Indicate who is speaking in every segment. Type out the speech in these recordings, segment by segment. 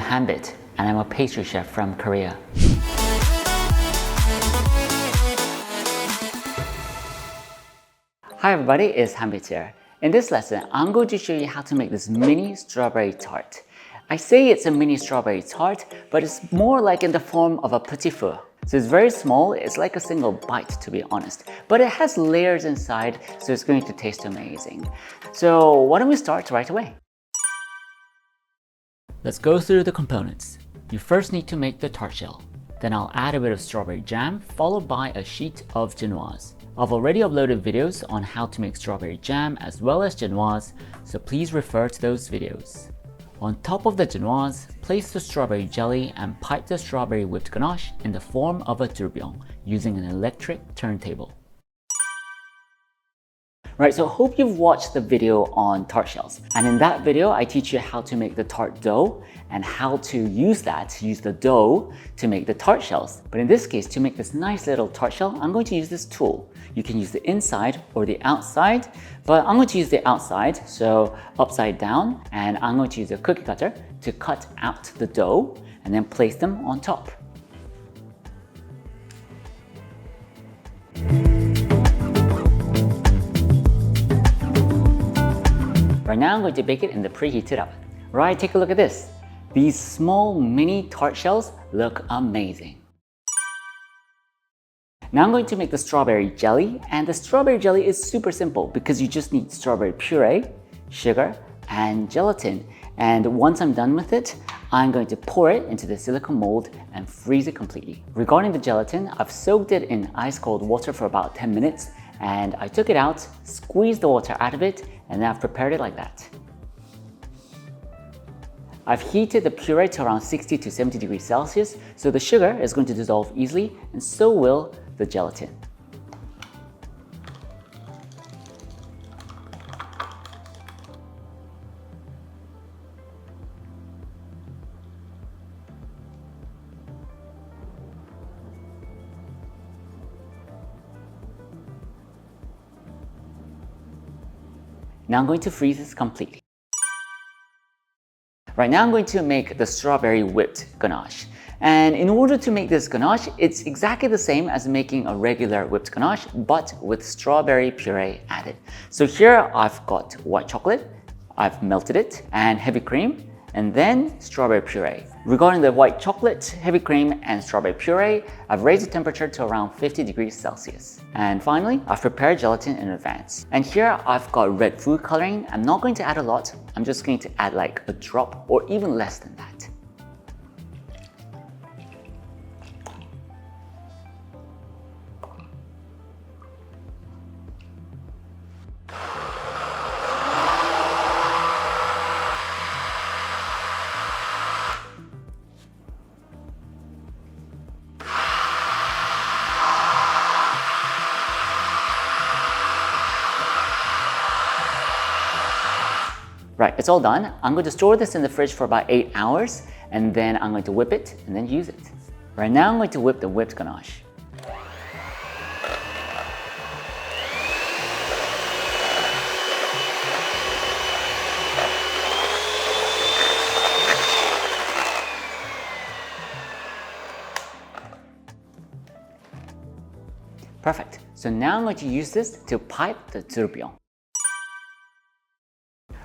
Speaker 1: Hanbit, and I'm a pastry chef from Korea. Hi everybody, it's Hanbit here. In this lesson, I'm going to show you how to make this mini strawberry tart. I say it's a mini strawberry tart, but it's more like in the form of a petit four. So it's very small, it's like a single bite to be honest, but it has layers inside, so it's going to taste amazing. So why don't we start right away? Let's go through the components. You first need to make the tart shell. Then I'll add a bit of strawberry jam, followed by a sheet of Genoise. I've already uploaded videos on how to make strawberry jam as well as Genoise, so please refer to those videos. On top of the Genoise, place the strawberry jelly and pipe the strawberry whipped ganache in the form of a tourbillon using an electric turntable. Right, so I hope you've watched the video on tart shells. And in that video, I teach you how to make the tart dough and how to use the dough to make the tart shells. But in this case, to make this nice little tart shell, I'm going to use this tool. You can use the inside or the outside, but I'm going to use the outside, so upside down, and I'm going to use a cookie cutter to cut out the dough and then place them on top. Right now I'm going to bake it in the preheated oven. Right, take a look at this. These small mini tart shells look amazing. Now I'm going to make the strawberry jelly, and the strawberry jelly is super simple because you just need strawberry puree, sugar, and gelatin. And once I'm done with it, I'm going to pour it into the silicone mold and freeze it completely. Regarding the gelatin, I've soaked it in ice cold water for about 10 minutes, and I took it out, squeezed the water out of it, and then I've prepared it like that. I've heated the puree to around 60 to 70 degrees Celsius, so the sugar is going to dissolve easily, and so will the gelatin. Now I'm going to freeze this completely. Right now I'm going to make the strawberry whipped ganache. And in order to make this ganache, it's exactly the same as making a regular whipped ganache, but with strawberry puree added. So here I've got white chocolate, I've melted it, and heavy cream, and then strawberry puree. Regarding the white chocolate, heavy cream, and strawberry puree, I've raised the temperature to around 50 degrees Celsius. And finally, I've prepared gelatin in advance. And here I've got red food coloring. I'm not going to add a lot. I'm just going to add like a drop or even less than that. Right, it's all done. I'm going to store this in the fridge for about 8 hours, and then I'm going to whip it and then use it. Right now I'm going to whip the whipped ganache. Perfect. So now I'm going to use this to pipe the tourbillon.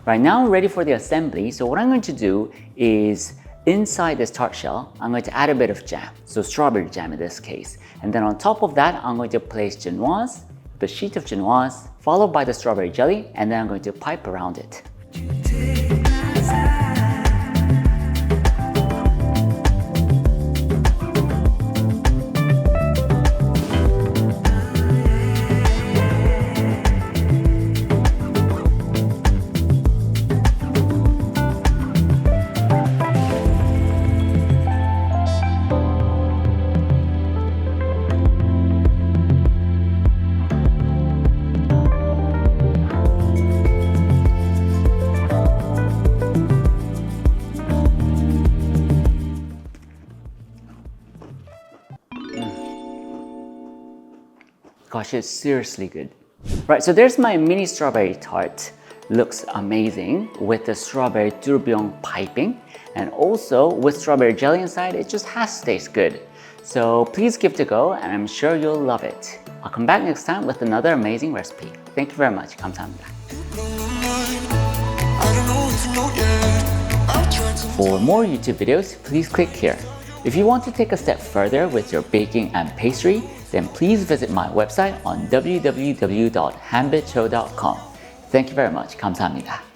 Speaker 1: Right now I'm ready for the assembly, so what I'm going to do is inside this tart shell, I'm going to add a bit of jam, so strawberry jam in this case. And then on top of that, I'm going to place Genoise, the sheet of Genoise, followed by the strawberry jelly, and then I'm going to pipe around it. Gosh, it's seriously good. Right, so there's my mini strawberry tart. Looks amazing with the strawberry tourbillon piping. And also with strawberry jelly inside, it just has to taste good. So please give it a go and I'm sure you'll love it. I'll come back next time with another amazing recipe. Thank you very much. 감사합니다. For more YouTube videos, please click here. If you want to take a step further with your baking and pastry, then please visit my website on www.hanbitshow.com. Thank you very much. 감사합니다.